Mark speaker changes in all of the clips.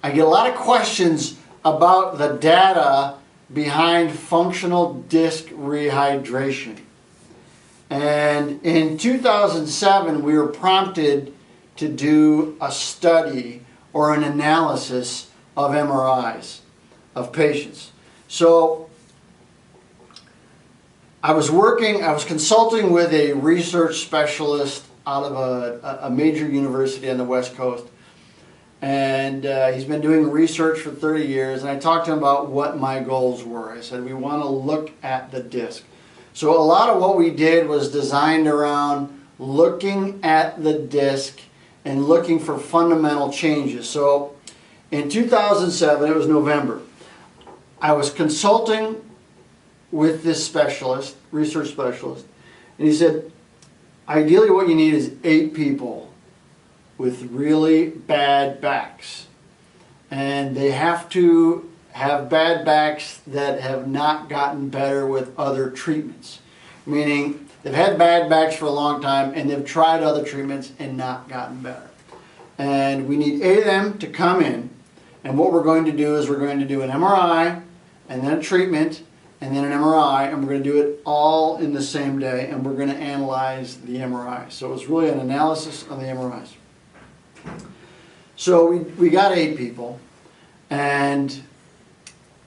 Speaker 1: I get a lot of questions about the data behind functional disc rehydration. And in 2007, we were prompted to do a study or an analysis of MRIs of patients. So I was consulting with a research specialist out of a major university on the West Coast. And he's been doing research for 30 years, and I talked to him about what my goals were. I said, we want to look at the disc. So a lot of what we did was designed around looking at the disc and looking for fundamental changes. So in 2007, it was November, I was consulting with this specialist, research specialist, and he said, ideally what you need is 8 people with really bad backs. And they have to have bad backs that have not gotten better with other treatments. Meaning they've had bad backs for a long time and they've tried other treatments and not gotten better. And we need 8 of them to come in, and what we're going to do is we're going to do an MRI and then a treatment and then an MRI, and we're going to do it all in the same day, and we're going to analyze the MRI. So it was really an analysis of the MRIs. So we got 8 people, and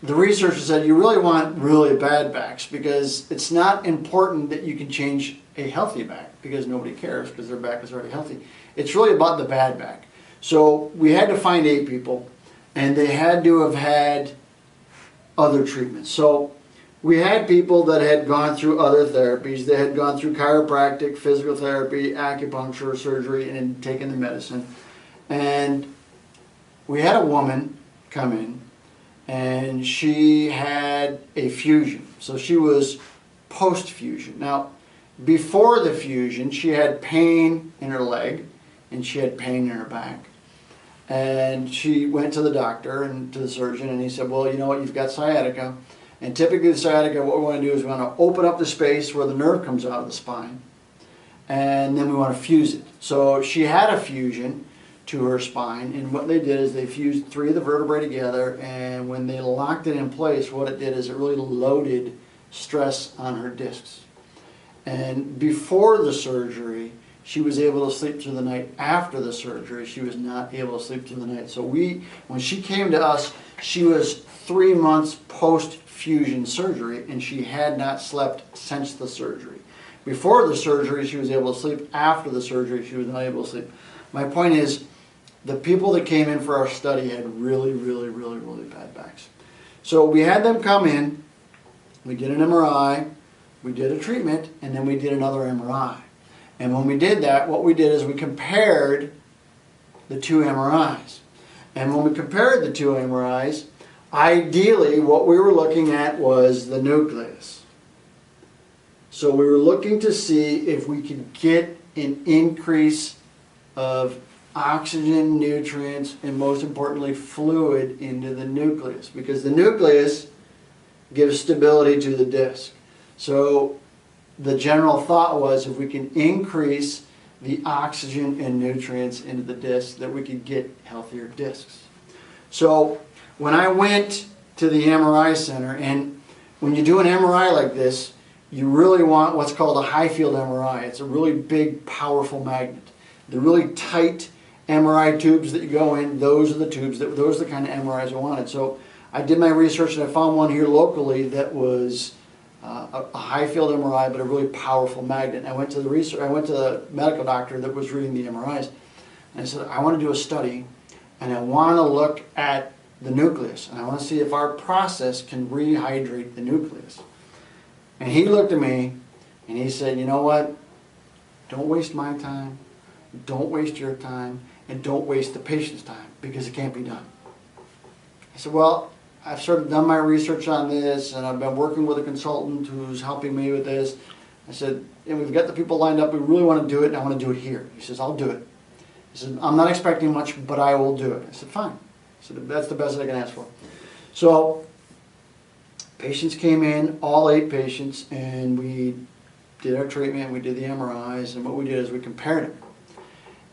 Speaker 1: the researcher said you really want really bad backs, because it's not important that you can change a healthy back, because nobody cares because their back is already healthy. It's really about the bad back. So we had to find 8 people, and they had to have had other treatments. So we had people that had gone through other therapies. They had gone through chiropractic, physical therapy, acupuncture, surgery, and had taken the medicine. And we had a woman come in, and she had a fusion. So she was post-fusion. Now, before the fusion, she had pain in her leg, and she had pain in her back. And she went to the doctor and to the surgeon, and he said, well, you know what, you've got sciatica. And typically the sciatica, what we want to do is we want to open up the space where the nerve comes out of the spine, and then we want to fuse it. So she had a fusion to her spine, and what they did is they fused 3 of the vertebrae together, and when they locked it in place, what it did is it really loaded stress on her discs. And before the surgery, she was able to sleep through the night. After the surgery, she was not able to sleep through the night. So when she came to us, she was 3 months post-fusion surgery, and she had not slept since the surgery. Before the surgery, she was able to sleep. After the surgery, she was not able to sleep. My point is, the people that came in for our study had really, really, really, really bad backs. So we had them come in, we did an MRI, we did a treatment, and then we did another MRI. And when we did that, what we did is we compared the 2 MRIs. And when we compared the 2 MRIs, ideally what we were looking at was the nucleus. So we were looking to see if we could get an increase of oxygen, nutrients, and most importantly fluid into the nucleus, because the nucleus gives stability to the disc. So the general thought was if we can increase the oxygen and nutrients into the disc, that we could get healthier discs. So when I went to the MRI center, and when you do an MRI like this, you really want what's called a high field MRI. It's a really big, powerful magnet. The really tight MRI tubes that you go in, those are the tubes, those are the kind of MRIs I wanted. So I did my research, and I found one here locally that was a high field MRI, but a really powerful magnet. And I went to the medical doctor that was reading the MRIs, and I said, I want to do a study, and I want to look at the nucleus, and I want to see if our process can rehydrate the nucleus. And he looked at me, and he said, you know what, don't waste my time, don't waste your time, and don't waste the patient's time, because it can't be done. I said, well, I've sort of done my research on this, and I've been working with a consultant who's helping me with this. I said, and we've got the people lined up, we really want to do it, and I want to do it here. He says, I'll do it. He said, I'm not expecting much, but I will do it. I said, fine. I said, that's the best I can ask for. So patients came in, all 8 patients, and we did our treatment, we did the MRIs, and what we did is we compared them.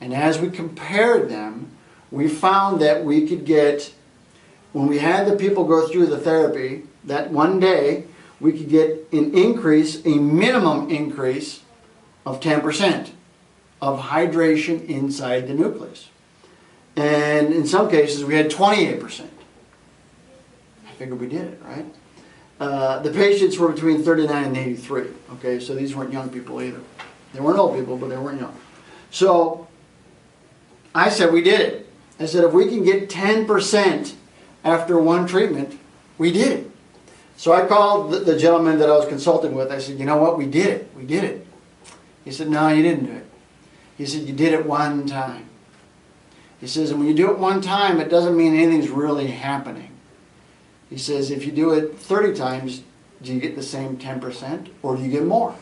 Speaker 1: And as we compared them, we found that we could get, when we had the people go through the therapy, that one day, we could get an increase, a minimum increase of 10% of hydration inside the nucleus. And in some cases, we had 28%. I figured we did it, right? The patients were between 39 and 83. Okay, so these weren't young people either. They weren't old people, but they weren't young. So I said we did it. I said if we can get 10% after one treatment, we did it. So I called the gentleman that I was consulting with. I said, you know what, we did it. We did it. He said, no, you didn't do it. He said, you did it one time. He says, and when you do it one time, it doesn't mean anything's really happening. He says, if you do it 30 times, do you get the same 10% or do you get more?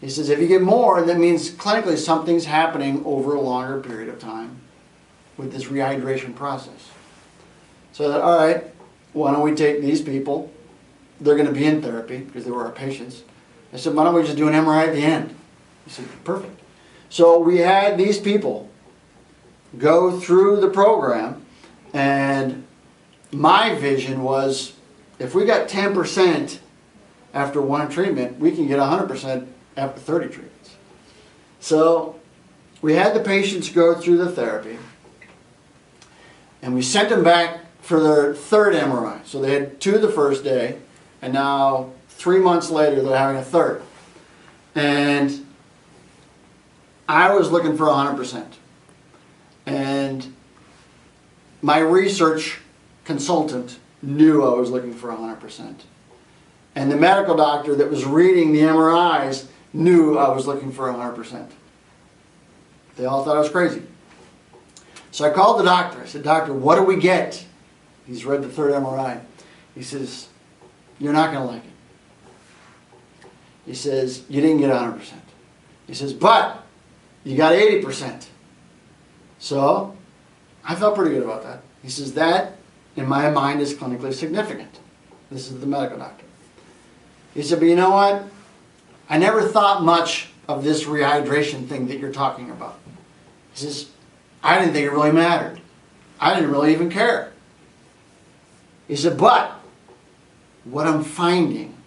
Speaker 1: He says, if you get more, that means clinically something's happening over a longer period of time with this rehydration process. So I thought, all right, why don't we take these people? They're going to be in therapy because they were our patients. I said, why don't we just do an MRI at the end? He said, perfect. So we had these people go through the program, and my vision was if we got 10% after one treatment, we can get 100% after 30 treatments. So we had the patients go through the therapy, and we sent them back for their third MRI. So they had 2 the first day, and now 3 months later they're having a third. And I was looking for 100%. And my research consultant knew I was looking for 100%. And the medical doctor that was reading the MRIs knew I was looking for 100%. They all thought I was crazy. So I called the doctor. I said, doctor, what do we get? He's read the third MRI. He says, you're not going to like it. He says, you didn't get 100%. He says, but you got 80%. So I felt pretty good about that. He says, that, in my mind, is clinically significant. This is the medical doctor. He said, but you know what? I never thought much of this rehydration thing that you're talking about. He says, I didn't think it really mattered. I didn't really even care. He said, but what I'm finding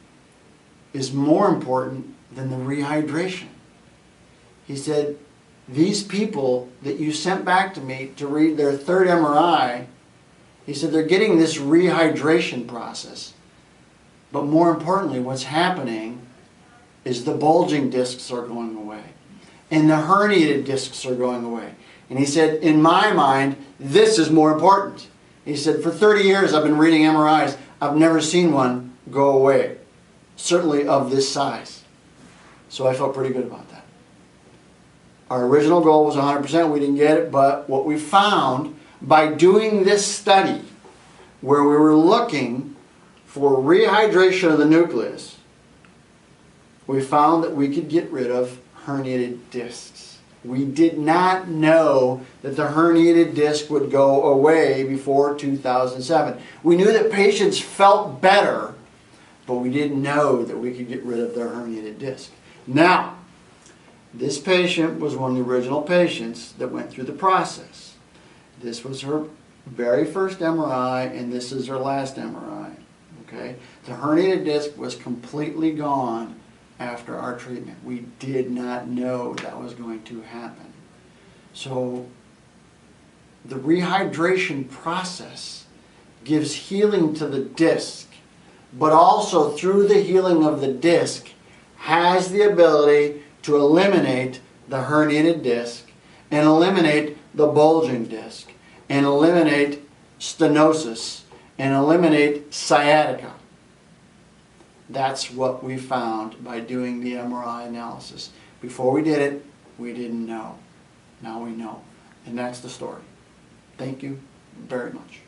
Speaker 1: is more important than the rehydration. He said, these people that you sent back to me to read their third MRI, he said they're getting this rehydration process. But more importantly, what's happening is the bulging discs are going away. And the herniated discs are going away. And he said, in my mind, this is more important. He said, for 30 years I've been reading MRIs. I've never seen one go away. Certainly of this size. So I felt pretty good about that. Our original goal was 100%. We didn't get it. But what we found by doing this study, where we were looking for rehydration of the nucleus, we found that we could get rid of herniated discs. We did not know that the herniated disc would go away before 2007. We knew that patients felt better, but we didn't know that we could get rid of their herniated disc. Now, this patient was one of the original patients that went through the process. This was her very first MRI, and this is her last MRI. Okay? The herniated disc was completely gone after our treatment. We did not know that was going to happen. So the rehydration process gives healing to the disc, but also through the healing of the disc has the ability to eliminate the herniated disc and eliminate the bulging disc and eliminate stenosis and eliminate sciatica. That's what we found by doing the MRI analysis. Before we did it, we didn't know. Now we know. And that's the story. Thank you very much.